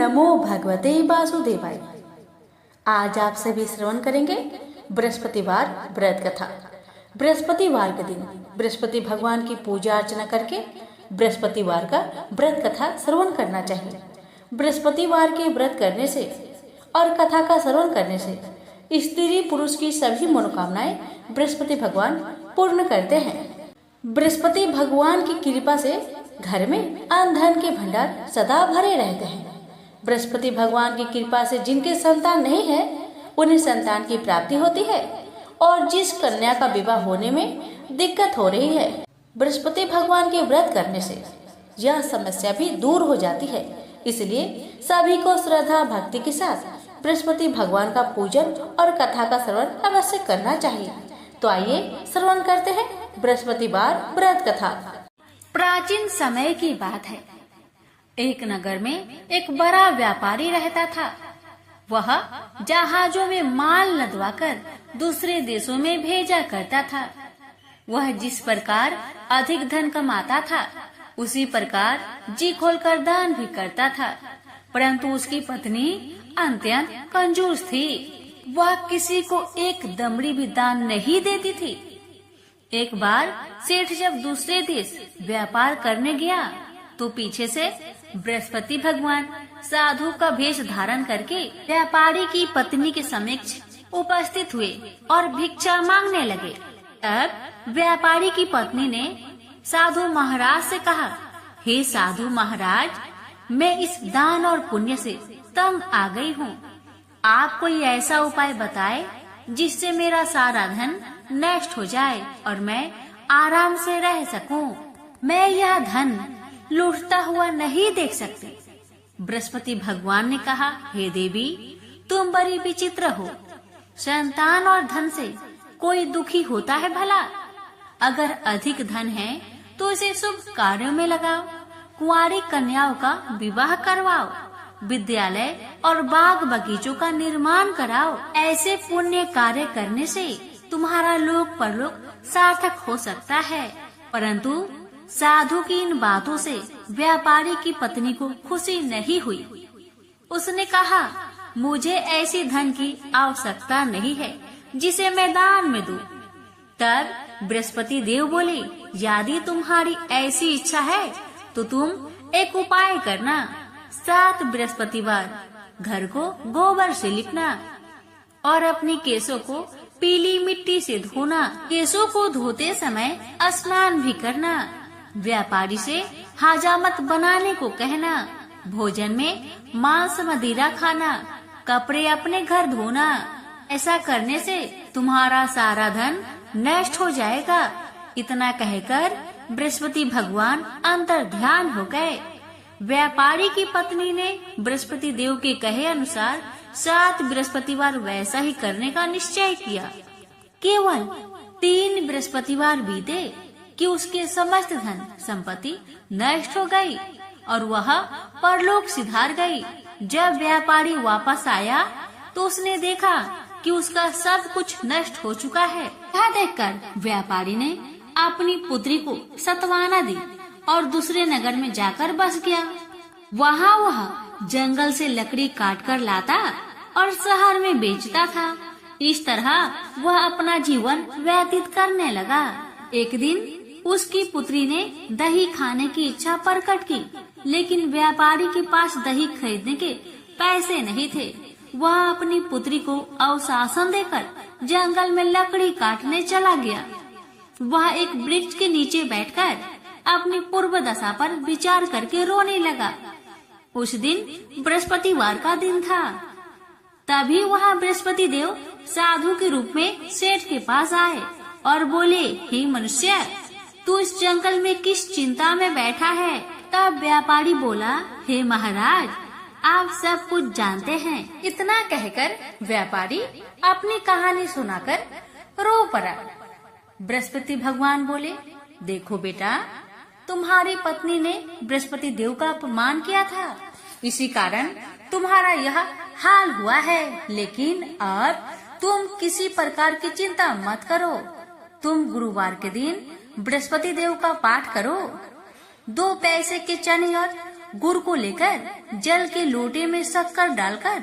नमो भगवते वासुदेवाय। आज आप सभी श्रवण करेंगे बृहस्पतिवार व्रत कथा। बृहस्पतिवार के दिन बृहस्पति भगवान की पूजा अर्चना करके बृहस्पतिवार का व्रत कथा श्रवण करना चाहिए। बृहस्पतिवार के व्रत करने से और कथा का श्रवण करने से स्त्री पुरुष की सभी मनोकामनाएं बृहस्पति भगवान पूर्ण करते हैं। बृहस्पति भगवान की कृपा से घर में अन्न धन के भंडार सदा भरे रहते हैं। बृहस्पति भगवान की कृपा से जिनके संतान नहीं है उन्हें संतान की प्राप्ति होती है, और जिस कन्या का विवाह होने में दिक्कत हो रही है, बृहस्पति भगवान के व्रत करने से यह समस्या भी दूर हो जाती है। इसलिए सभी को श्रद्धा भक्ति के साथ बृहस्पति भगवान का पूजन और कथा का श्रवण अवश्य करना चाहिए। तो आइए श्रवण करते हैं बृहस्पतिवार व्रत कथा। प्राचीन समय की बात है। एक नगर में एक बड़ा व्यापारी रहता था। वह जहाजों में माल लदवाकर दूसरे देशों में भेजा करता था। वह जिस प्रकार अधिक धन कमाता था उसी प्रकार जी खोलकर दान भी करता था, परंतु उसकी पत्नी अत्यंत कंजूस थी। वह किसी को एक दमड़ी भी दान नहीं देती थी। एक बार सेठ जब दूसरे देश व्यापार करने गया तो पीछे से बृहस्पति भगवान साधु का वेश धारण करके व्यापारी की पत्नी के समक्ष उपस्थित हुए और भिक्षा मांगने लगे। तब व्यापारी की पत्नी ने साधु महाराज से कहा, हे साधु महाराज, मैं इस दान और पुण्य से तंग आ गई हूँ। आप कोई ऐसा उपाय बताए जिससे मेरा सारा धन नष्ट हो जाए और मैं आराम से रह सकूं। मैं यह धन लूटता हुआ नहीं देख सकती। बृहस्पति भगवान ने कहा, हे देवी, तुम बड़ी विचित्र हो। संतान और धन से कोई दुखी होता है भला? अगर अधिक धन है तो इसे शुभ कार्यों में लगाओ, कुंवारी कन्याओं का विवाह करवाओ, विद्यालय और बाग बगीचों का निर्माण कराओ। ऐसे पुण्य कार्य करने से तुम्हारा लोक परलोक सार्थक हो सकता है। परंतु साधु की इन बातों से व्यापारी की पत्नी को खुशी नहीं हुई। उसने कहा, मुझे ऐसी धन की आवश्यकता नहीं है जिसे मैं दान में दूं। तब बृहस्पति देव बोले, यदि तुम्हारी ऐसी इच्छा है तो तुम एक उपाय करना। 7 बृहस्पतिवार घर को गोबर से लिपना और अपनी केसों को पीली मिट्टी से धोना। केसों को धोते समय स्नान भी करना। व्यापारी से हजामत बनाने को कहना। भोजन में मांस मदिरा खाना। कपड़े अपने घर धोना। ऐसा करने से तुम्हारा सारा धन नष्ट हो जाएगा। इतना कहकर बृहस्पति भगवान अंतर ध्यान हो गए। व्यापारी की पत्नी ने बृहस्पति देव के कहे अनुसार 7 बृहस्पतिवार वैसा ही करने का निश्चय किया। केवल 3 बृहस्पतिवार बीते कि उसके समस्त धन संपत्ति नष्ट हो गई और वह परलोक सिधार गई। जब व्यापारी वापस आया तो उसने देखा कि उसका सब कुछ नष्ट हो चुका है। यह देखकर व्यापारी ने अपनी पुत्री को सत्वाना दी और दूसरे नगर में जाकर बस गया। वहाँ वह जंगल से लकड़ी काटकर लाता और शहर में बेचता था। इस तरह वह अपना जीवन व्यतीत करने लगा। एक दिन उसकी पुत्री ने दही खाने की इच्छा प्रकट की, लेकिन व्यापारी के पास दही खरीदने के पैसे नहीं थे। वह अपनी पुत्री को अवशासन देकर जंगल में लकड़ी काटने चला गया। वह एक वृक्ष के नीचे बैठकर अपनी पूर्व दशा पर विचार करके रोने लगा। उस दिन बृहस्पतिवार का दिन था। तभी वहाँ बृहस्पति देव साधु के रूप में सेठ के पास आए और बोले, हे मनुष्य, तू इस जंगल में किस चिंता में बैठा है? तब व्यापारी बोला, हे महाराज, आप सब कुछ जानते हैं। इतना कहकर व्यापारी अपनी कहानी सुनाकर रो पड़ा। बृहस्पति भगवान बोले, देखो बेटा, तुम्हारी पत्नी ने बृहस्पति देव का अपमान किया था, इसी कारण तुम्हारा यह हाल हुआ है। लेकिन अब तुम किसी प्रकार की चिंता मत करो। तुम गुरुवार के दिन बृहस्पति देव का पाठ करो। 2 पैसे के चने और गुड़ को लेकर जल के लोटे में शक्कर डालकर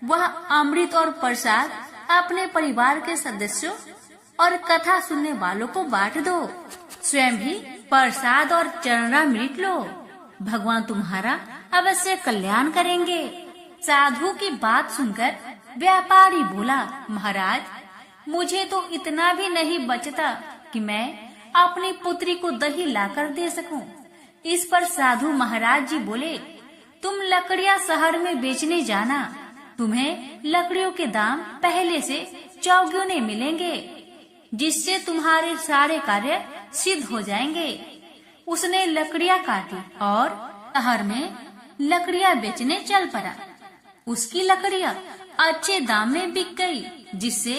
वह अमृत और प्रसाद अपने परिवार के सदस्यों और कथा सुनने वालों को बांट दो। स्वयं भी प्रसाद और चरणामृत लो। भगवान तुम्हारा अवश्य कल्याण करेंगे। साधु की बात सुनकर व्यापारी बोला, महाराज, मुझे तो इतना भी नहीं बचता कि मैं अपनी पुत्री को दही लाकर दे सकूं। इस पर साधु महाराज जी बोले, तुम लकड़ियां शहर में बेचने जाना, तुम्हें लकड़ियों के दाम पहले से चौगुने मिलेंगे, जिससे तुम्हारे सारे कार्य सिद्ध हो जाएंगे। उसने लकड़ियां काटी और शहर में लकड़ियां बेचने चल पड़ा। उसकी लकड़ियां अच्छे दाम में बिक गई, जिससे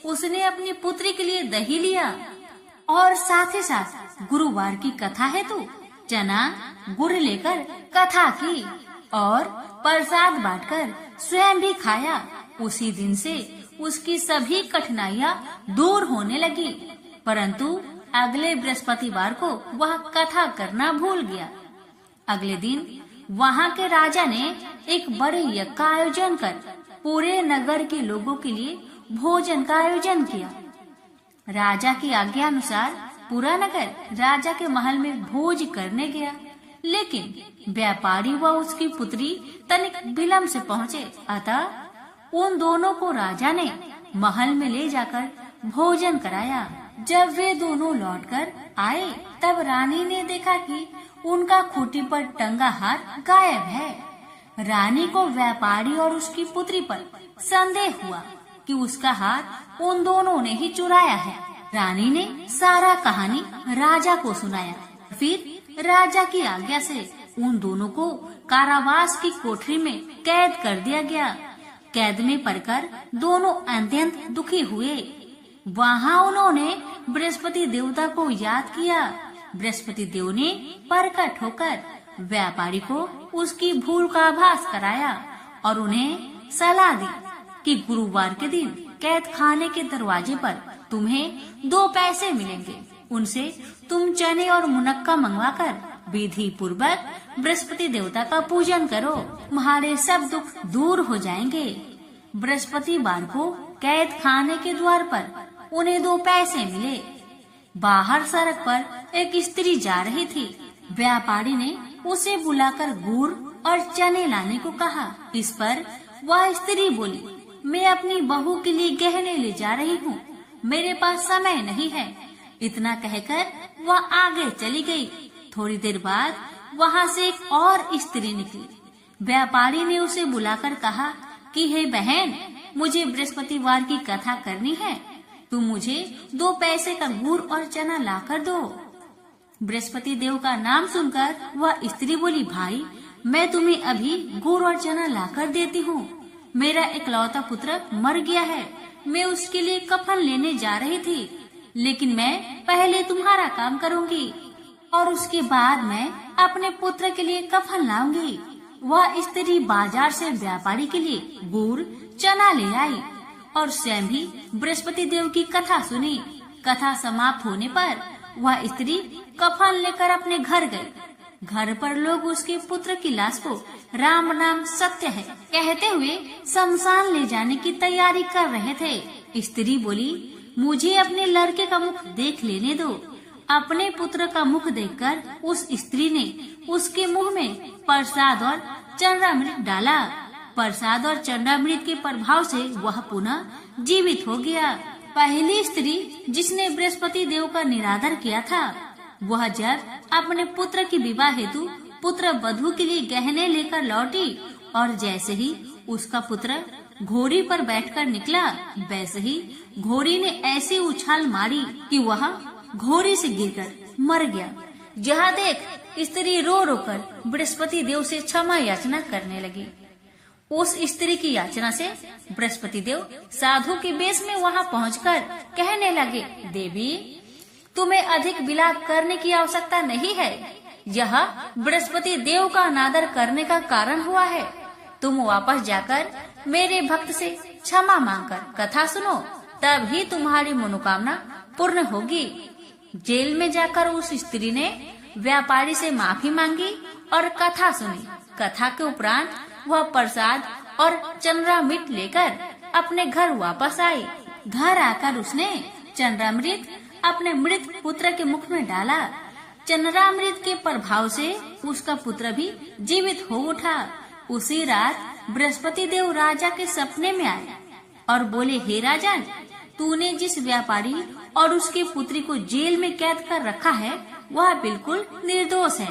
उसने अपनी पुत्री के लिए दही लिया और साथ ही साथ गुरुवार की कथा है तो चना गुड़ लेकर कथा की और प्रसाद बांटकर स्वयं भी खाया। उसी दिन से उसकी सभी कठिनाइयां दूर होने लगी, परंतु अगले बृहस्पतिवार को वह कथा करना भूल गया। अगले दिन वहाँ के राजा ने एक बड़े यज्ञ का आयोजन कर पूरे नगर के लोगों के लिए भोजन का आयोजन किया। राजा की आज्ञा अनुसार पूरा नगर राजा के महल में भोज करने गया, लेकिन व्यापारी व उसकी पुत्री तनिक विलंब से पहुँचे। अतः उन दोनों को राजा ने महल में ले जाकर भोजन कराया। जब वे दोनों लौटकर आए, तब रानी ने देखा कि उनका खूंटी पर टंगा हार गायब है। रानी को व्यापारी और उसकी पुत्री पर संदेह हुआ कि उसका हार उन दोनों ने ही चुराया है। रानी ने सारा कहानी राजा को सुनाया। फिर राजा की आज्ञा से उन दोनों को कारावास की कोठरी में कैद कर दिया गया। कैद में पड़कर दोनों अत्यंत दुखी हुए। वहाँ उन्होंने बृहस्पति देवता को याद किया। बृहस्पति देव ने प्रकट होकर व्यापारी को उसकी भूल का आभास कराया और उन्हें सलाह दी कि गुरुवार के दिन कैद खाने के दरवाजे पर तुम्हें 2 पैसे मिलेंगे। उनसे तुम चने और मुनक्का मंगवाकर विधि पूर्वक बृहस्पति देवता का पूजन करो, तुम्हारे सब दुख दूर हो जाएंगे। बृहस्पतिवार को कैद खाने के द्वार पर उन्हें 2 पैसे मिले। बाहर सड़क पर एक स्त्री जा रही थी। व्यापारी ने उसे बुलाकर गुड़ और चने लाने को कहा। इस पर वह स्त्री बोली, मैं अपनी बहू के लिए गहने ले जा रही हूँ, मेरे पास समय नहीं है। इतना कहकर वह आगे चली गई। थोड़ी देर बाद वहाँ से एक और स्त्री निकली। व्यापारी ने उसे बुलाकर कहा कि हे बहन, मुझे बृहस्पतिवार की कथा करनी है, तुम मुझे 2 पैसे का गुड़ और चना लाकर दो। बृहस्पति देव का नाम सुनकर वह स्त्री बोली, भाई, मैं तुम्हें अभी गुड़ और चना लाकर देती हूँ। मेरा इकलौता पुत्र मर गया है, मैं उसके लिए कफन लेने जा रही थी, लेकिन मैं पहले तुम्हारा काम करूँगी और उसके बाद मैं अपने पुत्र के लिए कफन लाऊंगी। वह स्त्री बाजार से व्यापारी के लिए गुड़ चना ले आई और स्वयं भी बृहस्पति देव की कथा सुनी। कथा समाप्त होने पर वह स्त्री कफन लेकर अपने घर गई। घर पर लोग उसके पुत्र की लाश को राम नाम सत्य है कहते हुए शमशान ले जाने की तैयारी कर रहे थे। स्त्री बोली, मुझे अपने लड़के का मुख देख लेने दो। अपने पुत्र का मुख देखकर उस स्त्री ने उसके मुंह में प्रसाद और चरणामृत डाला। प्रसाद और चरणामृत के प्रभाव से वह पुनः जीवित हो गया। पहली स्त्री जिसने बृहस्पति देव का निरादर किया था, वह जब अपने पुत्र की विवाह हेतु पुत्र वधू के लिए गहने लेकर लौटी और जैसे ही उसका पुत्र घोड़ी पर बैठकर निकला, वैसे ही घोड़ी ने ऐसी उछाल मारी कि वह घोड़ी से गिरकर मर गया। जहाँ देख स्त्री रो रो कर बृहस्पति देव से क्षमा याचना करने लगी। उस स्त्री की याचना से बृहस्पति देव साधु के वेश में वहाँ पहुंचकर कहने लगे, देवी, तुम्हें अधिक विलाप करने की आवश्यकता नहीं है। यह बृहस्पति देव का अनादर करने का कारण हुआ है। तुम वापस जाकर मेरे भक्त से क्षमा मांगकर कथा सुनो, तभी तुम्हारी मनोकामना पूर्ण होगी। जेल में जाकर उस स्त्री ने व्यापारी से माफी मांगी और कथा सुनी। कथा के उपरांत वह प्रसाद और चंद्रामृत लेकर अपने घर वापस आई। घर आकर उसने चंद्रामृत अपने मृत पुत्र के मुख में डाला। चंद्रामृत के प्रभाव से उसका पुत्र भी जीवित हो उठा। उसी रात बृहस्पति देव राजा के सपने में आए और बोले, हे राजन, तूने जिस व्यापारी और उसकी पुत्री को जेल में कैद कर रखा है वह बिल्कुल निर्दोष है।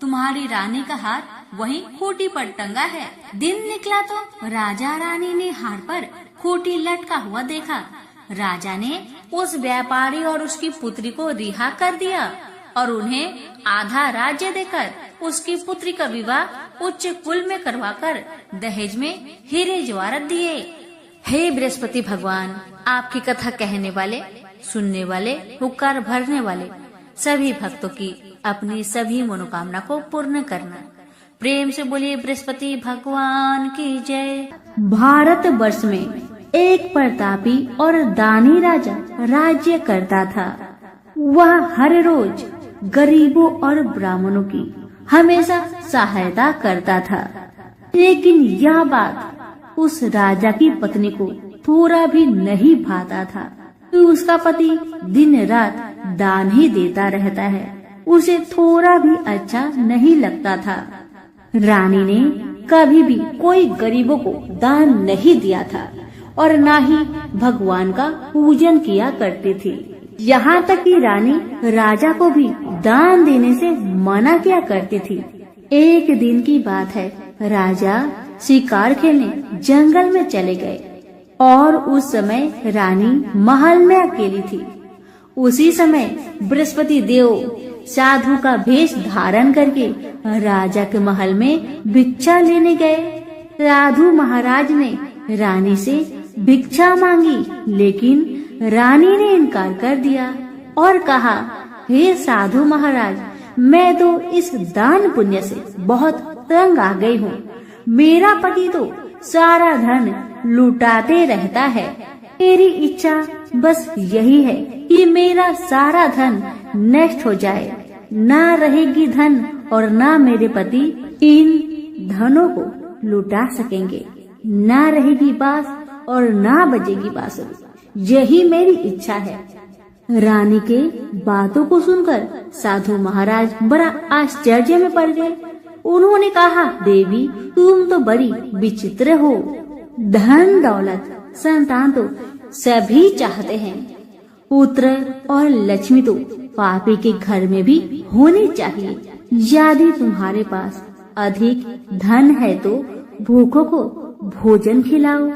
तुम्हारी रानी का हार वहीं खूंटी पर टंगा है। दिन निकला तो राजा रानी ने हार पर खूंटी लटका हुआ देखा। राजा ने उस व्यापारी और उसकी पुत्री को रिहा कर दिया और उन्हें आधा राज्य देकर उसकी पुत्री का विवाह उच्च कुल में करवाकर दहेज में हीरे जवाहरात दिए। हे बृहस्पति भगवान, आपकी कथा कहने वाले, सुनने वाले, हुक्कार भरने वाले सभी भक्तों की अपनी सभी मनोकामना को पूर्ण करना। प्रेम से बोलिए बृहस्पति भगवान की जय। भारत वर्ष में एक प्रतापी और दानी राजा राज्य करता था। वह हर रोज गरीबों और ब्राह्मणों की हमेशा सहायता करता था। लेकिन यह बात उस राजा की पत्नी को थोड़ा भी नहीं भाता था कि उसका पति दिन रात दान ही देता रहता है। उसे थोड़ा भी अच्छा नहीं लगता था। रानी ने कभी भी कोई गरीबों को दान नहीं दिया था और न ही भगवान का पूजन किया करती थी। यहाँ तक कि रानी राजा को भी दान देने से मना किया करती थी। एक दिन की बात है, राजा शिकार खेलने जंगल में चले गए और उस समय रानी महल में अकेली थी। उसी समय बृहस्पति देव साधु का भेष धारण करके राजा के महल में भिक्षा लेने गए। साधु महाराज ने रानी से भिक्षा मांगी, लेकिन रानी ने इनकार कर दिया और कहा, हे साधु महाराज, मैं तो इस दान पुण्य से बहुत तंग आ गई हूँ। मेरा पति तो सारा धन लुटाते रहता है। मेरी इच्छा बस यही है कि मेरा सारा धन नष्ट हो जाए। ना रहेगी धन और ना मेरे पति इन धनों को लुटा सकेंगे। ना रहेगी बांस और ना बजेगी बांसुरी। यही मेरी इच्छा है। रानी के बातों को सुनकर साधु महाराज बड़ा आश्चर्य में पड़ गए। उन्होंने कहा, देवी, तुम तो बड़ी विचित्र हो। धन दौलत संतान तो सभी चाहते हैं। पुत्र और लक्ष्मी तो पापी के घर में भी होनी चाहिए। यदि तुम्हारे पास अधिक धन है तो भूखों को भोजन खिलाओ,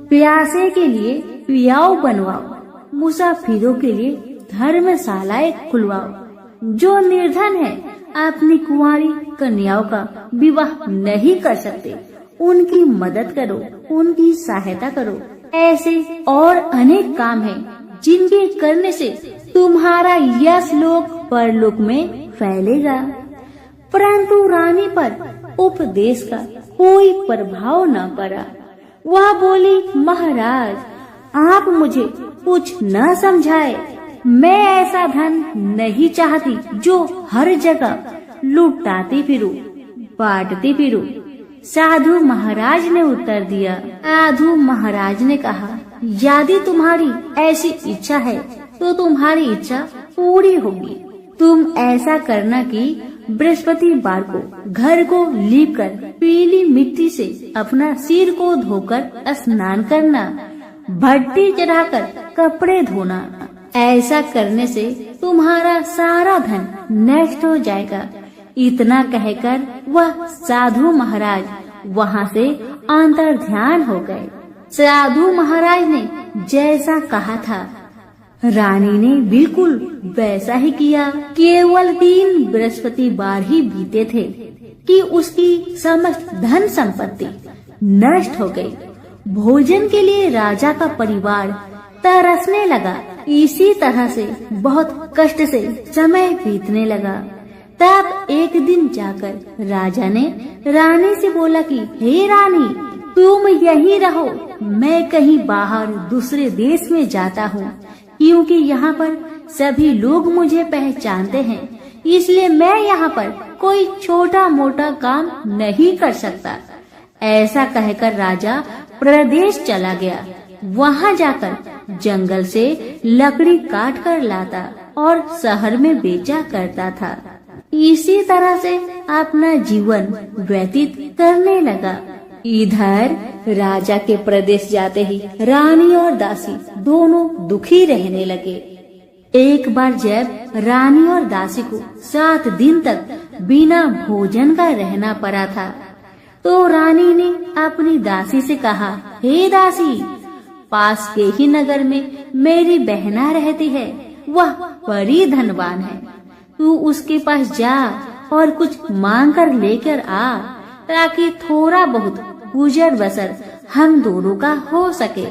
प्यासे के लिए पियाओ बनवाओ, मुसाफिरों के लिए धर्मशालाएं खुलवाओ। जो निर्धन है अपनी कुंवारी कन्याओं का विवाह नहीं कर सकते, उनकी मदद करो, उनकी सहायता करो। ऐसे और अनेक काम हैं जिनके करने से तुम्हारा यश लोक परलोक में फैलेगा। परंतु रानी पर उपदेश का कोई प्रभाव न पड़ा। वह बोली, महाराज, आप मुझे कुछ न समझाए। मैं ऐसा धन नहीं चाहती जो हर जगह लुटाती फिरूं, बांटती फिरूं। साधु महाराज ने उत्तर दिया। साधु महाराज ने कहा, यदि तुम्हारी ऐसी इच्छा है तो तुम्हारी इच्छा पूरी होगी। तुम ऐसा करना कि बृहस्पतिवार को घर को लीप कर पीली मिट्टी से अपना सिर को धोकर स्नान करना, भट्टी चढ़ाकर कपड़े धोना। ऐसा करने से तुम्हारा सारा धन नष्ट हो जाएगा। इतना कहकर वह साधु महाराज वहाँ से अंतर ध्यान हो गए। साधु महाराज ने जैसा कहा था, रानी ने बिल्कुल वैसा ही किया। केवल 3 बृहस्पतिवार ही बीते थे कि उसकी समस्त धन संपत्ति नष्ट हो गई। भोजन के लिए राजा का परिवार तरसने लगा। इसी तरह से बहुत कष्ट से समय बीतने लगा। तब एक दिन जाकर राजा ने रानी से बोला कि हे रानी, तुम यहीं रहो, मैं कहीं बाहर दूसरे देश में जाता हूँ, क्योंकि यहाँ पर सभी लोग मुझे पहचानते हैं, इसलिए मैं यहाँ पर कोई छोटा मोटा काम नहीं कर सकता। ऐसा कहकर राजा प्रदेश चला गया। वहाँ जाकर जंगल से लकड़ी काट कर लाता और शहर में बेचा करता था। इसी तरह से अपना जीवन व्यतीत करने लगा। इधर राजा के प्रदेश जाते ही रानी और दासी दोनों दुखी रहने लगे। एक बार जब रानी और दासी को 7 दिन तक बिना भोजन का रहना पड़ा था, तो रानी ने अपनी दासी से कहा, हे दासी, पास के ही नगर में मेरी बहना रहती है, वह बड़ी धनवान है। तू उसके पास जा और कुछ मांग कर लेकर आ, ताकि थोड़ा बहुत गुजर बसर हम दोनों का हो सके।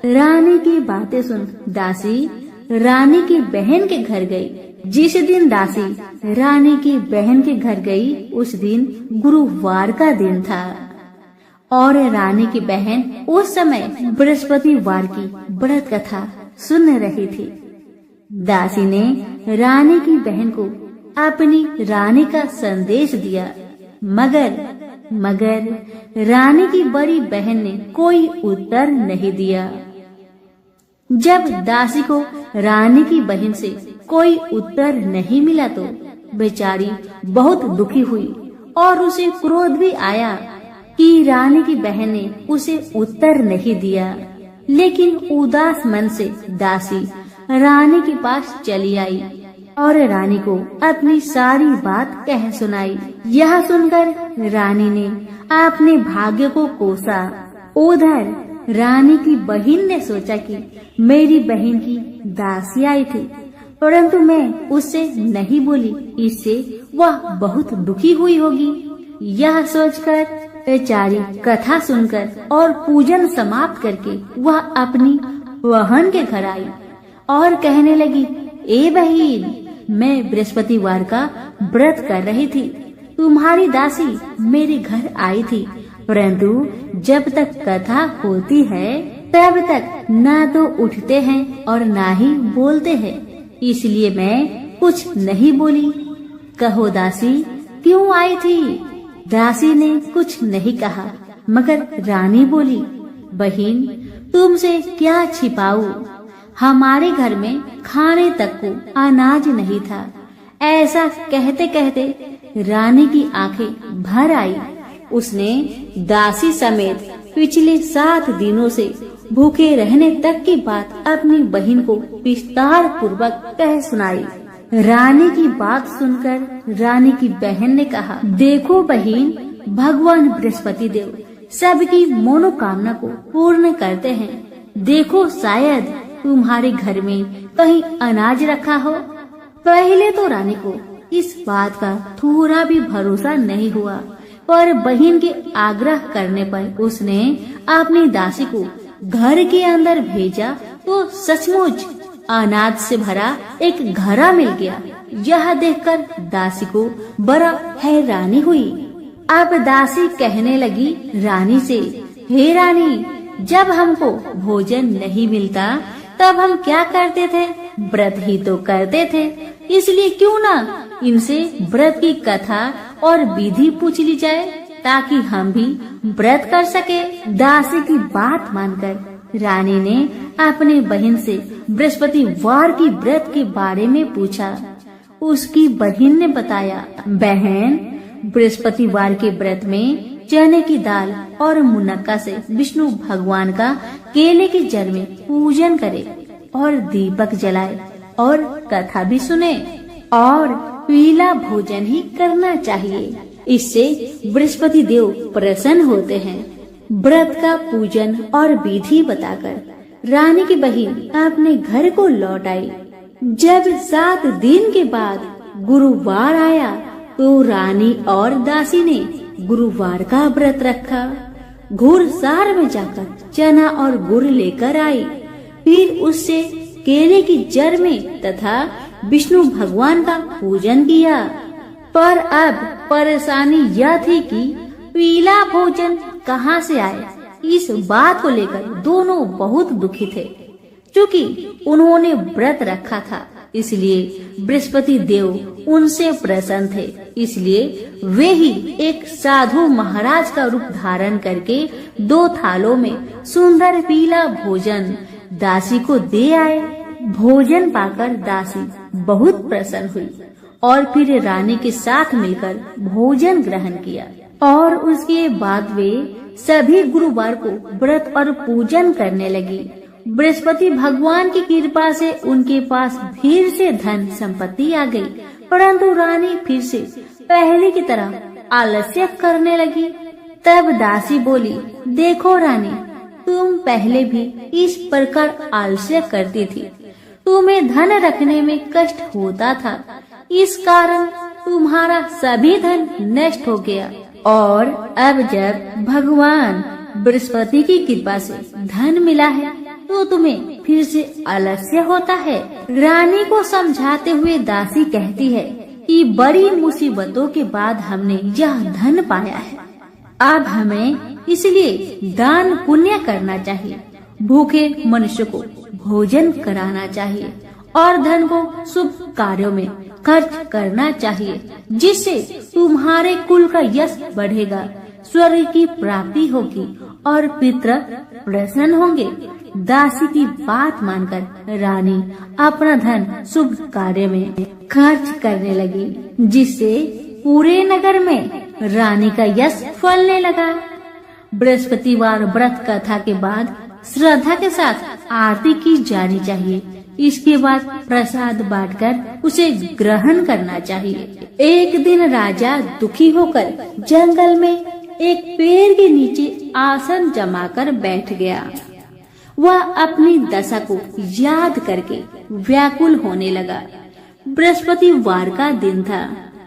रानी की बातें सुन दासी रानी की बहन के घर गई। जिस दिन दासी रानी की बहन के घर गई, उस दिन गुरुवार का दिन था और रानी की बहन उस समय बृहस्पतिवार की व्रत कथा सुन रही थी। दासी ने रानी की बहन को अपनी रानी का संदेश दिया, मगर रानी की बड़ी बहन ने कोई उत्तर नहीं दिया। जब दासी को रानी की बहन से कोई उत्तर नहीं मिला तो बेचारी बहुत दुखी हुई और उसे क्रोध भी आया कि रानी की बहन ने उसे उत्तर नहीं दिया। लेकिन उदास मन से दासी रानी के पास चली आई और रानी को अपनी सारी बात कह सुनाई। यह सुनकर रानी ने अपने भाग्य को कोसा। उधर रानी की बहन ने सोचा कि मेरी बहन की दासी आई थी, परंतु मैं उससे नहीं बोली, इससे वह बहुत दुखी हुई होगी। यह सोचकर बेचारी कथा सुनकर और पूजन समाप्त करके वह अपनी बहन के घर आई और कहने लगी, ए बहन, मैं बृहस्पतिवार का व्रत कर रही थी। तुम्हारी दासी मेरे घर आई थी, परंतु जब तक कथा होती है तब तक ना तो उठते हैं और ना ही बोलते हैं, इसलिए मैं कुछ नहीं बोली। कहो दासी, क्यों आई थी? दासी ने कुछ नहीं कहा, मगर रानी बोली, बहन, तुमसे क्या छिपाऊं? हमारे घर में खाने तक को अनाज नहीं था। ऐसा कहते कहते रानी की आंखें भर आई। उसने दासी समेत पिछले 7 दिनों से भूखे रहने तक की बात अपनी बहन को विस्तार पूर्वक कह सुनाई। रानी की बात सुनकर रानी की बहन ने कहा, देखो बहन, भगवान बृहस्पति देव सबकी मनोकामना को पूर्ण करते हैं। देखो, शायद तुम्हारे घर में कहीं अनाज रखा हो। पहले तो रानी को इस बात का थोड़ा भी भरोसा नहीं हुआ, पर बहन के आग्रह करने पर उसने अपनी दासी को घर के अंदर भेजा तो सचमुच अनाज से भरा एक घड़ा मिल गया। यह देखकर दासी को बड़ा हैरानी हुई। अब दासी कहने लगी रानी से, हे रानी, जब हमको भोजन नहीं मिलता तब हम क्या करते थे? व्रत ही तो करते थे। इसलिए क्यों ना इनसे व्रत की कथा और विधि पूछ ली जाए, ताकि हम भी व्रत कर सके। दासी की बात मानकर रानी ने अपने बहन से बृहस्पतिवार की व्रत के बारे में पूछा। उसकी बहन ने बताया, बहन, बृहस्पतिवार के व्रत में चने की दाल और मुनक्का से विष्णु भगवान का केले के जल में पूजन करे और दीपक जलाए और कथा भी सुने और पीला भोजन ही करना चाहिए। इससे बृहस्पति देव प्रसन्न होते हैं। व्रत का पूजन और विधि बताकर रानी की बहन अपने घर को लौट आई। जब 7 दिन के बाद गुरुवार आया तो रानी और दासी ने गुरुवार का व्रत रखा। घुड़सार में जाकर चना और गुड़ लेकर आई, फिर उससे केले की जड़ में तथा विष्णु भगवान का पूजन किया। पर अब परेशानी यह थी कि पीला भोजन कहाँ से आए। इस बात को लेकर दोनों बहुत दुखी थे। क्योंकि उन्होंने व्रत रखा था, इसलिए बृहस्पति देव उनसे प्रसन्न थे। इसलिए वे ही एक साधु महाराज का रूप धारण करके 2 थालों में सुंदर पीला भोजन दासी को दे आए। भोजन पाकर दासी बहुत प्रसन्न हुई और फिर रानी के साथ मिलकर भोजन ग्रहण किया और उसके बाद वे सभी गुरुवार को व्रत और पूजन करने लगी। बृहस्पति भगवान की कृपा से उनके पास फिर से धन संपत्ति आ गई, परंतु रानी फिर से पहले की तरह आलस्य करने लगी। तब दासी बोली, देखो रानी, तुम पहले भी इस प्रकार आलस्य करती थी। तुम्हें धन रखने में कष्ट होता था, इस कारण तुम्हारा सभी धन नष्ट हो गया और अब जब भगवान बृहस्पति की कृपा से धन मिला है तो तुम्हें फिर से आलस्य होता है। रानी को समझाते हुए दासी कहती है कि बड़ी मुसीबतों के बाद हमने यह धन पाया है, अब हमें इसलिए दान पुण्य करना चाहिए, भूखे मनुष्य को भोजन कराना चाहिए और धन को शुभ कार्यों में खर्च करना चाहिए, जिससे तुम्हारे कुल का यश बढ़ेगा, स्वर्ग की प्राप्ति होगी और पितृ प्रसन्न होंगे। दासी की बात मानकर रानी अपना धन शुभ कार्य में खर्च करने लगी, जिससे पूरे नगर में रानी का यश फलने लगा। बृहस्पतिवार व्रत कथा के बाद श्रद्धा के साथ आरती की जानी चाहिए। इसके बाद प्रसाद बांटकर उसे ग्रहण करना चाहिए। एक दिन राजा दुखी होकर जंगल में एक पेड़ के नीचे आसन जमाकर बैठ गया। वह अपनी दशा को याद करके व्याकुल होने लगा। बृहस्पतिवार का दिन था।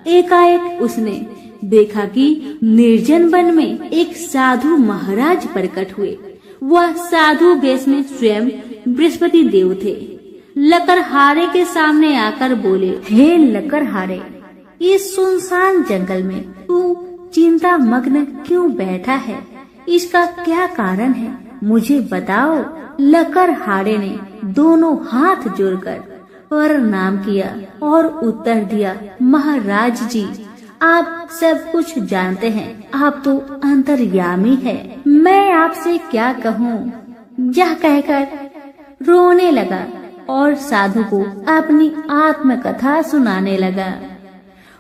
एकाएक उसने देखा कि निर्जन वन में एक साधु महाराज प्रकट हुए। वह साधु वेश में स्वयं बृहस्पति देव थे। लकड़हारे के सामने आकर बोले, हे लकड़हारे, इस सुनसान जंगल में तू चिंता मग्न क्यों बैठा है? इसका क्या कारण है, मुझे बताओ। लकड़हारे ने दोनों हाथ जोड़कर प्रणाम किया और उत्तर दिया, महाराज जी, आप सब कुछ जानते हैं, आप तो अंतर्यामी है, मैं आपसे क्या कहूँ। यह कहकर रोने लगा और साधु को अपनी आत्मकथा सुनाने लगा।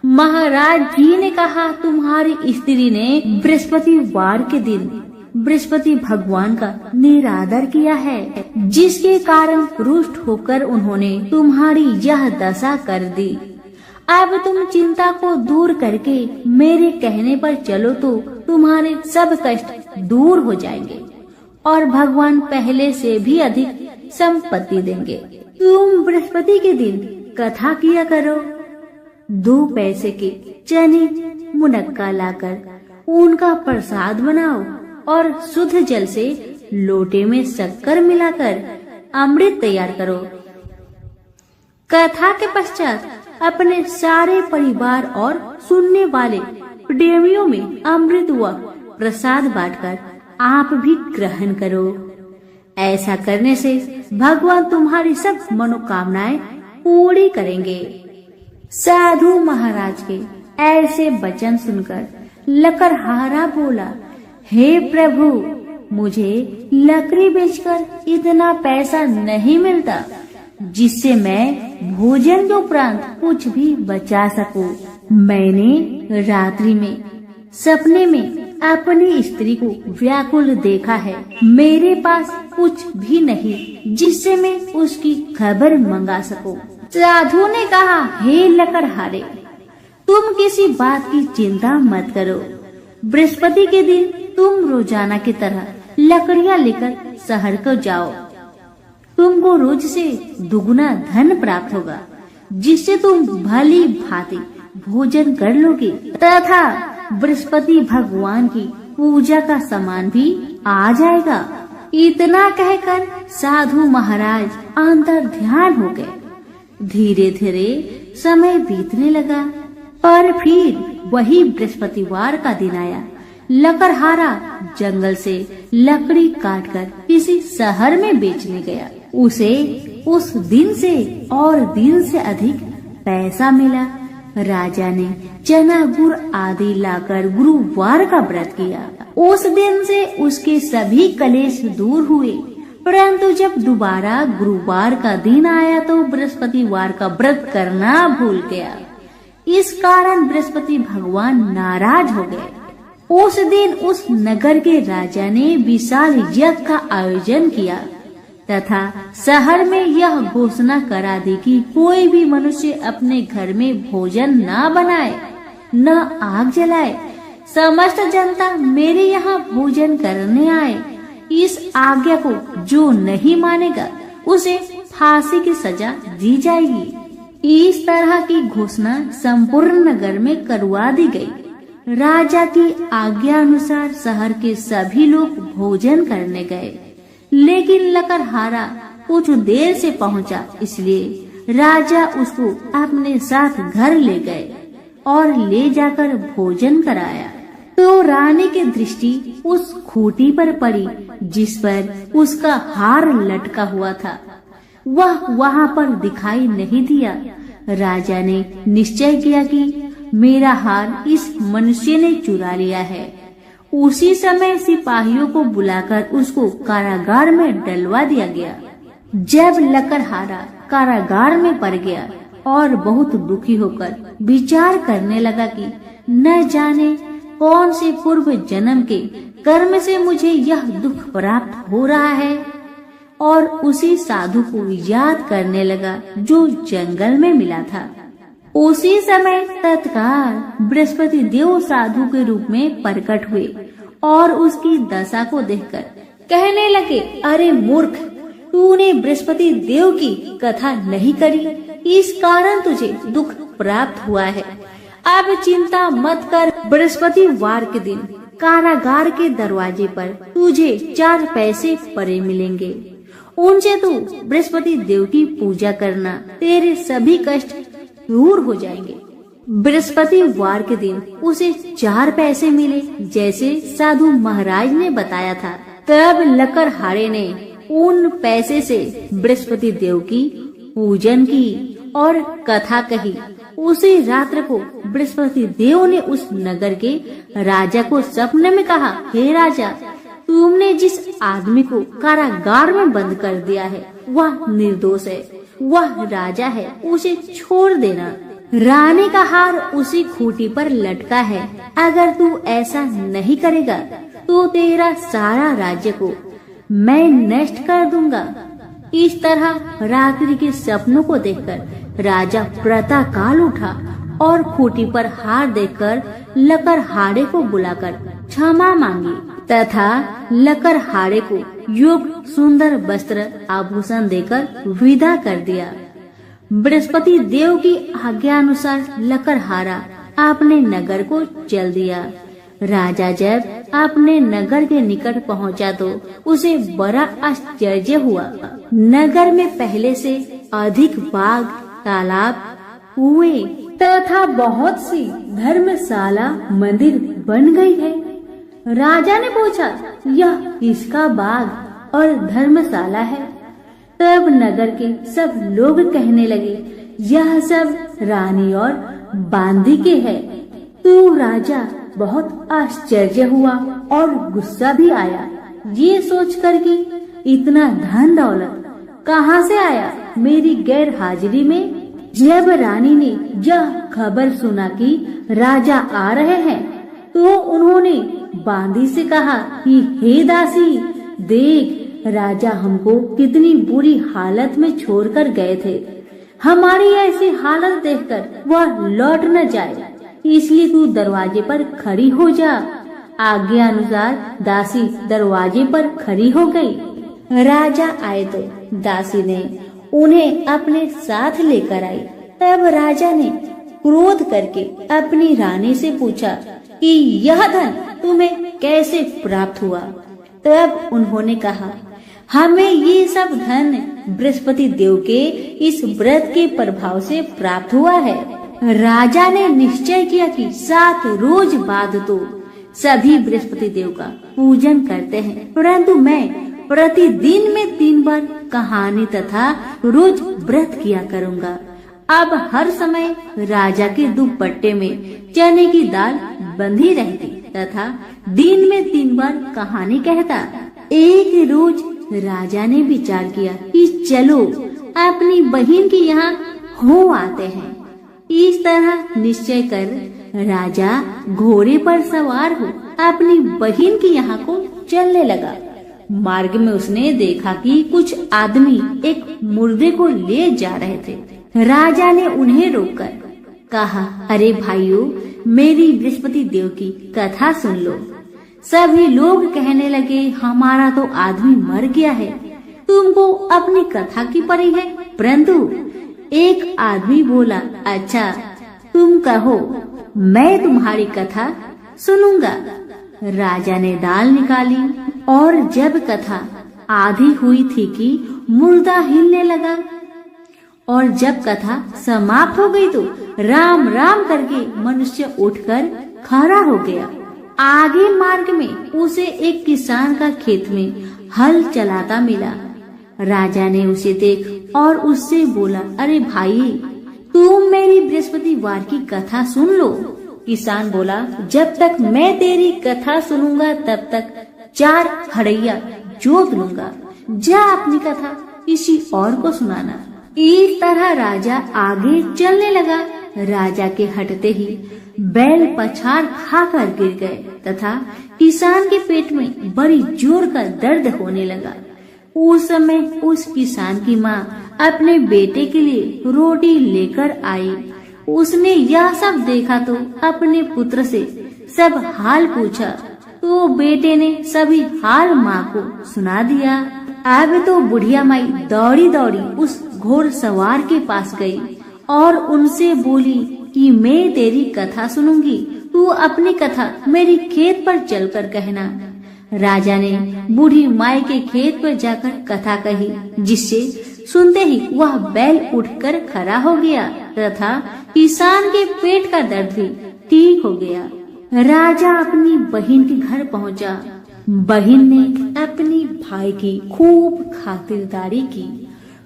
महाराज जी ने कहा, तुम्हारी स्त्री ने बृहस्पतिवार के दिन बृहस्पति भगवान का निरादर किया है, जिसके कारण रुष्ट होकर उन्होंने तुम्हारी यह दशा कर दी। अब तुम चिंता को दूर करके मेरे कहने पर चलो तो तुम्हारे सब कष्ट दूर हो जाएंगे और भगवान पहले से भी अधिक संपत्ति देंगे। तुम बृहस्पति के दिन कथा किया करो। 2 पैसे के चने मुनक्का लाकर उनका प्रसाद बनाओ और शुद्ध जल से लोटे में शक्कर मिलाकर अमृत तैयार करो। कथा के पश्चात अपने सारे परिवार और सुनने वाले प्रेमियों में अमृत व प्रसाद बांटकर आप भी ग्रहण करो। ऐसा करने से भगवान तुम्हारी सब मनोकामनाएं पूरी करेंगे। साधु महाराज के ऐसे वचन सुनकर लकड़हारा बोला, हे प्रभु, मुझे लकड़ी बेचकर इतना पैसा नहीं मिलता जिससे मैं भोजन के उपरांत कुछ भी बचा सकूं। मैंने रात्रि में सपने में अपनी स्त्री को व्याकुल देखा है। मेरे पास कुछ भी नहीं जिससे मैं उसकी खबर मंगा सकूं। साधु ने कहा, हे लकड़हारे, तुम किसी बात की चिंता मत करो। बृहस्पति के दिन तुम रोजाना की तरह लकड़ियां लेकर शहर को जाओ। तुमको रोज से दुगुना धन प्राप्त होगा, जिससे तुम भली भांति भोजन कर लोगे तथा बृहस्पति भगवान की पूजा का सामान भी आ जाएगा। इतना कहकर साधु महाराज अंतर ध्यान हो गए। धीरे धीरे समय बीतने लगा, पर फिर वही बृहस्पतिवार का दिन आया। लकड़हारा जंगल से लकड़ी काटकर किसी शहर में बेचने गया। उसे उस दिन से और दिन से अधिक पैसा मिला। राजा ने चना गुड़ आदि लाकर गुरुवार का व्रत किया। उस दिन से उसके सभी कलेश दूर हुए। परंतु जब दोबारा गुरुवार का दिन आया तो बृहस्पतिवार का व्रत करना भूल गया। इस कारण बृहस्पति भगवान नाराज हो गए। उस दिन उस नगर के राजा ने विशाल यज्ञ का आयोजन किया तथा शहर में यह घोषणा करा दी कि कोई भी मनुष्य अपने घर में भोजन न बनाए, न आग जलाए। समस्त जनता मेरे यहाँ भोजन करने आए। इस आज्ञा को जो नहीं मानेगा उसे फांसी की सजा दी जाएगी। इस तरह की घोषणा संपूर्ण नगर में करवा दी गई। राजा की आज्ञा अनुसार शहर के सभी लोग भोजन करने गए, लेकिन लकड़हारा कुछ देर से पहुंचा, इसलिए राजा उसको अपने साथ घर ले गए और ले जाकर भोजन कराया। तो रानी की दृष्टि उस खूंटी पर पड़ी जिस पर उसका हार लटका हुआ था। वह वहाँ पर दिखाई नहीं दिया। राजा ने निश्चय किया कि मेरा हार इस मनुष्य ने चुरा लिया है। उसी समय सिपाहियों को बुलाकर उसको कारागार में डलवा दिया गया। जब लकड़हारा कारागार में पड़ गया और बहुत दुखी होकर विचार करने लगा कि न जाने कौन से पूर्व जन्म के कर्म से मुझे यह दुख प्राप्त हो रहा है, और उसी साधु को याद करने लगा जो जंगल में मिला था। उसी समय तत्काल बृहस्पति देव साधु के रूप में प्रकट हुए और उसकी दशा को देखकर कहने लगे, अरे मूर्ख, तूने बृहस्पति देव की कथा नहीं करी, इस कारण तुझे दुख प्राप्त हुआ है। अब चिंता मत कर, बृहस्पतिवार के दिन कारागार के दरवाजे पर तुझे 4 पैसे पड़े मिलेंगे। उनसे तू बृहस्पति देव की पूजा करना, तेरे सभी कष्ट दूर हो जाएंगे। बृहस्पतिवार के दिन उसे 4 पैसे मिले, जैसे साधु महाराज ने बताया था। तब लकड़हारे ने उन पैसे से बृहस्पति देव की पूजन की और कथा कही। उसी रात्र को बृहस्पति देव ने उस नगर के राजा को सपने में कहा, हे राजा, तुमने जिस आदमी को कारागार में बंद कर दिया है वह निर्दोष है, वह राजा है, उसे छोड़ देना। रानी का हार उसी खूंटी पर लटका है। अगर तू ऐसा नहीं करेगा तो तेरा सारा राज्य को मैं नष्ट कर दूंगा। इस तरह रात्रि के सपनों को देखकर राजा प्रातः काल उठा और खूंटी पर हार देखकर लकड़हारे को बुलाकर क्षमा मांगी तथा लकड़हारे को योग्य सुंदर वस्त्र आभूषण देकर विदा कर दिया। बृहस्पति देव की आज्ञा अनुसार लकड़हारा अपने नगर को चल दिया। राजा जब अपने नगर के निकट पहुंचा तो उसे बड़ा आश्चर्य हुआ। नगर में पहले से अधिक बाग, तालाब, कुएं तथा बहुत सी धर्मशाला, मंदिर बन गई है। राजा ने पूछा, यह किसका बाग और धर्मशाला है? तब नगर के सब लोग कहने लगे, यह सब रानी और बांदी के है। तो राजा बहुत आश्चर्य हुआ और गुस्सा भी आया, ये सोचकर कि इतना धन दौलत कहाँ से आया मेरी गैर हाजिरी में। जब रानी ने यह खबर सुना कि राजा आ रहे हैं तो उन्होंने बांदी से कहा कि हे दासी, देख, राजा हमको कितनी बुरी हालत में छोड़कर गए थे। हमारी ऐसी हालत देखकर वह लौट न जाए, इसलिए तू दरवाजे पर खड़ी हो जा। आज्ञा अनुसार दासी दरवाजे पर खड़ी हो गई। राजा आए तो दासी ने उन्हें अपने साथ लेकर आई। तब राजा ने क्रोध करके अपनी रानी से पूछा कि यह धन तुम्हें कैसे प्राप्त हुआ? तब उन्होंने कहा, हमें ये सब धन बृहस्पति देव के इस व्रत के प्रभाव से प्राप्त हुआ है। राजा ने निश्चय किया कि 7 रोज बाद तो सभी बृहस्पति देव का पूजन करते हैं, परंतु मैं प्रतिदिन में 3 बार कहानी तथा रोज व्रत किया करूँगा। अब हर समय राजा के दुपट्टे में चने की दाल बंधी रहती तथा दिन में 3 बार कहानी कहता। एक रोज राजा ने विचार किया कि चलो अपनी बहन के यहाँ हो आते हैं। इस तरह निश्चय कर राजा घोड़े पर सवार हो अपनी बहन के यहाँ को चलने लगा। मार्ग में उसने देखा कि कुछ आदमी एक मुर्दे को ले जा रहे थे। राजा ने उन्हें रोककर कहा, अरे भाइयों, मेरी बृहस्पति देव की कथा सुन लो। सभी लोग कहने लगे, हमारा तो आदमी मर गया है, तुमको अपनी कथा की पड़ी है। परंतु एक आदमी बोला, अच्छा तुम कहो, मैं तुम्हारी कथा सुनूंगा। राजा ने दाल निकाली और जब कथा आधी हुई थी कि मुर्दा हिलने लगा और जब कथा समाप्त हो गई तो राम राम करके मनुष्य उठकर खड़ा हो गया। आगे मार्ग में उसे एक किसान का खेत में हल चलाता मिला। राजा ने उसे देख और उससे बोला, अरे भाई, तुम मेरी बृहस्पतिवार की कथा सुन लो। किसान बोला, जब तक मैं तेरी कथा सुनूंगा तब तक 4 हड़ैया जोत लूंगा। जा अपनी कथा किसी और को सुनाना। इस तरह राजा आगे चलने लगा। राजा के हटते ही बैल पछाड़ खाकर गिर गए तथा किसान के पेट में बड़ी जोर का दर्द होने लगा। उस समय उस किसान की माँ अपने बेटे के लिए रोटी लेकर आई। उसने यह सब देखा तो अपने पुत्र से सब हाल पूछा, तो बेटे ने सभी हाल माँ को सुना दिया। अब तो बुढ़िया माई दौड़ी दौड़ी उस घोड़ सवार के पास गई और उनसे बोली कि मैं तेरी कथा सुनूंगी, तू अपनी कथा मेरी खेत पर चलकर कहना। राजा ने बूढ़ी माई के खेत पर जाकर कथा कही, जिससे सुनते ही वह बैल उठकर खड़ा हो गया तथा किसान के पेट का दर्द भी ठीक हो गया। राजा अपनी बहन के घर पहुंचा। बहन ने अपनी भाई की खूब खातिरदारी की।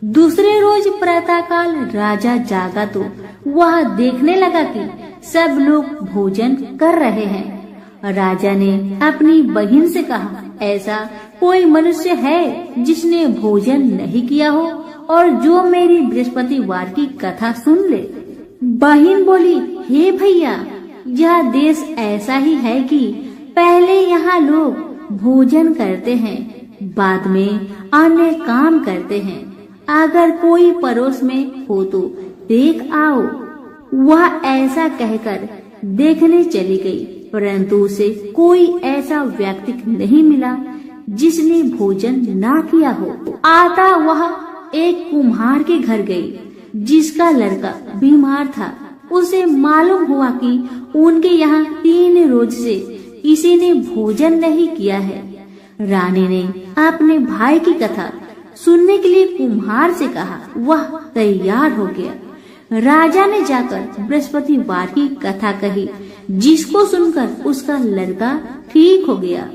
दूसरे रोज प्रातःकाल राजा जागा तो वह देखने लगा कि सब लोग भोजन कर रहे हैं। राजा ने अपनी बहन से कहा, ऐसा कोई मनुष्य है जिसने भोजन नहीं किया हो और जो मेरी बृहस्पतिवार की कथा सुन ले। बहन बोली, हे भैया, यह देश ऐसा ही है कि पहले यहाँ लोग भोजन करते हैं, बाद में अन्य काम करते हैं। अगर कोई पड़ोस में हो तो देख आओ। वह ऐसा कहकर देखने चली गई, परंतु उसे कोई ऐसा व्यक्ति नहीं मिला जिसने भोजन ना किया हो। आता वह एक कुम्हार के घर गई, जिसका लड़का बीमार था। उसे मालूम हुआ कि उनके यहाँ 3 रोज से किसी ने भोजन नहीं किया है। रानी ने अपने भाई की कथा सुनने के लिए कुम्हार से कहा। वह तैयार हो गया। राजा ने जाकर बृहस्पतिवार की कथा कही, जिसको सुनकर उसका लड़का ठीक हो गया।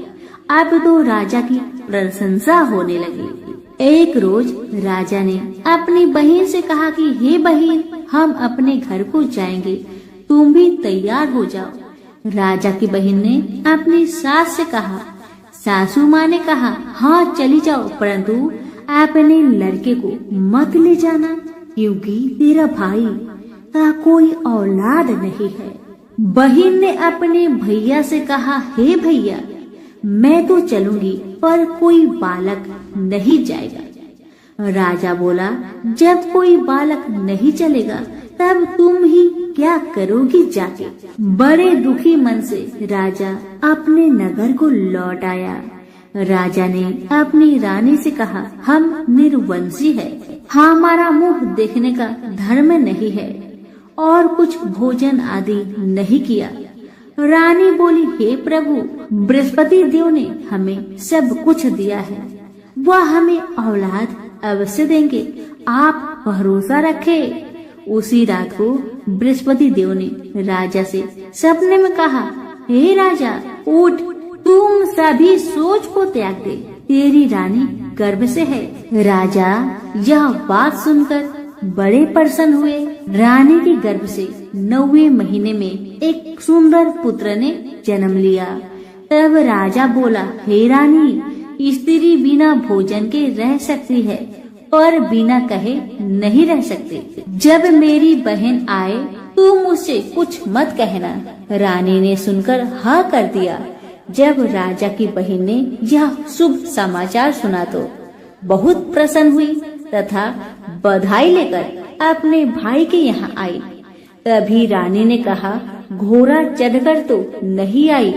अब तो राजा की प्रशंसा होने लगी। एक रोज राजा ने अपनी बहन से कहा कि हे बहन, हम अपने घर को जाएंगे, तुम भी तैयार हो जाओ। राजा की बहन ने अपनी सास से कहा। सासू माँ ने कहा, हाँ चली जाओ, परंतु अपने लड़के को मत ले जाना, क्योंकि तेरा भाई का कोई औलाद नहीं है। बहन ने अपने भैया से कहा, हे भैया, मैं तो चलूंगी पर कोई बालक नहीं जाएगा। राजा बोला, जब कोई बालक नहीं चलेगा तब तुम ही क्या करोगी जाके। बड़े दुखी मन से राजा अपने नगर को लौट आया। राजा ने अपनी रानी से कहा, हम निर्वंशी है, हमारा मुंह देखने का धर्म नहीं है और कुछ भोजन आदि नहीं किया। रानी बोली, हे प्रभु, बृहस्पति देव ने हमें सब कुछ दिया है, वह हमें औलाद अवश्य देंगे, आप भरोसा रखें। उसी रात को बृहस्पति देव ने राजा से सपने में कहा, हे राजा, उठ, तुम सभी सोच को त्याग दे, तेरी रानी गर्भ से है। राजा यह बात सुनकर बड़े प्रसन्न हुए। रानी के गर्भ से 9वें महीने में एक सुंदर पुत्र ने जन्म लिया। तब राजा बोला, हे रानी, स्त्री बिना भोजन के रह सकती है और बिना कहे नहीं रह सकती। जब मेरी बहन आए तू मुझसे कुछ मत कहना। रानी ने सुनकर हाँ कर दिया। जब राजा की बहन ने यह शुभ समाचार सुना तो बहुत प्रसन्न हुई तथा बधाई लेकर अपने भाई के यहाँ आई। तभी रानी ने कहा, घोड़ा चढ़कर तो नहीं आई,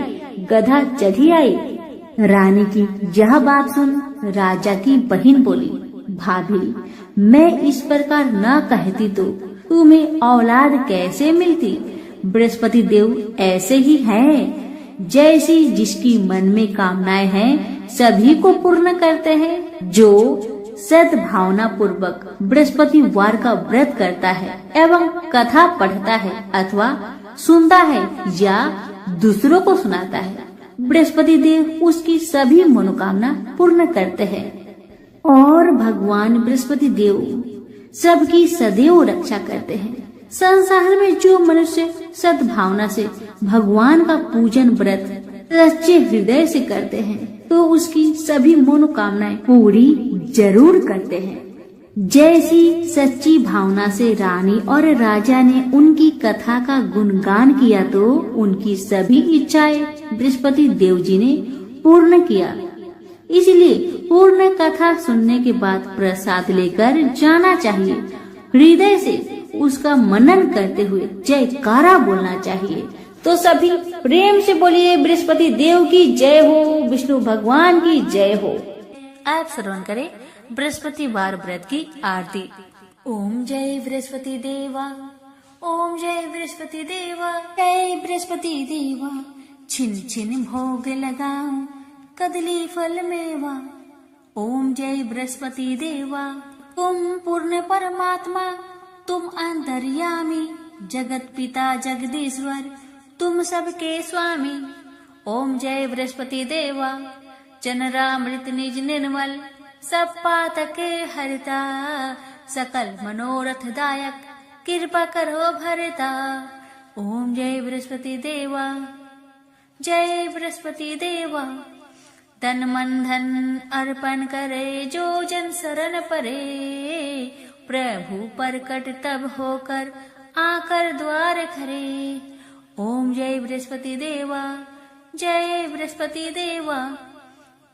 गधा चढ़ी आई। रानी की यह बात सुन राजा की बहन बोली, भाभी, मैं इस प्रकार न कहती तो तुम्हें औलाद कैसे मिलती। बृहस्पति देव ऐसे ही हैं, जैसी जिसकी मन में कामनाएं हैं सभी को पूर्ण करते हैं। जो सद्भावना पूर्वक बृहस्पतिवार का व्रत करता है एवं कथा पढ़ता है अथवा सुनता है या दूसरों को सुनाता है, बृहस्पति देव उसकी सभी मनोकामना पूर्ण करते हैं। और भगवान बृहस्पति देव सबकी सदैव रक्षा करते हैं। संसार में जो मनुष्य सद्भावना से भगवान का पूजन व्रत सच्चे हृदय से करते हैं तो उसकी सभी मनोकामनाएं पूरी जरूर करते हैं। जैसी सच्ची भावना से रानी और राजा ने उनकी कथा का गुणगान किया तो उनकी सभी इच्छाएं बृहस्पति देव जी ने पूर्ण किया। इसलिए पूर्ण कथा सुनने के बाद प्रसाद लेकर जाना चाहिए। हृदय से उसका मनन करते हुए जयकारा बोलना चाहिए। तो सभी प्रेम से बोलिए, बृहस्पति देव की जय हो, विष्णु भगवान की जय हो। आप श्रवण करें बृहस्पतिवार व्रत की आरती। ओम जय बृहस्पति देवा, ओम जय बृहस्पति देवा, जय बृहस्पति देवा। छिन छिन भोग लगाऊं कदली फल मेवा। ओम जय बृहस्पति देवा, तुम पूर्ण परमात्मा, तुम अंतर्यामी, जगत पिता जगदीश्वर, तुम सबके स्वामी। ओम जय बृहस्पति देवा, चनरामृत निज निर्मल, सब पातके हरता, सकल मनोरथ दायक, कृपा करो भरता। ओम जय बृहस्पति देवा, जय बृहस्पति देवा। तन मन धन अर्पण करे जो जन शरण परे, प्रभु प्रकट तब होकर आकर द्वार खरे। ओम जय बृहस्पति देवा, जय बृहस्पति देवा।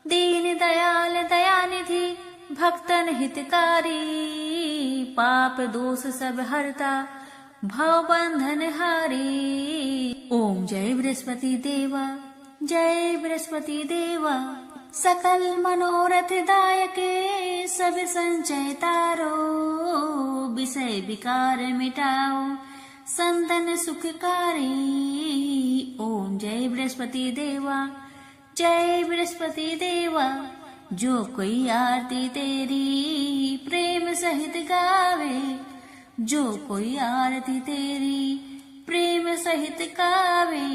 दीन दयाल दयानिधि, भक्तन हितकारी, पाप दोष सब हरता, भव बंधन हारी। ओम जय बृहस्पति देवा, जय बृहस्पति देवा। सकल मनोरथ दायके, सब संचय तारो, विषय विकार मिटाओ, संतन सुखकारी। ओम जय बृहस्पति देवा, जय बृहस्पति देवा। जो कोई आरती तेरी प्रेम सहित गावे, जो कोई आरती तेरी प्रेम सहित गावे,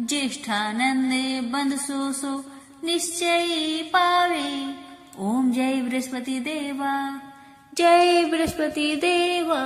ज्येष्ठानंदे बंद सो निश्चय पावे। ओम जय बृहस्पति देवा, जय बृहस्पति देवा।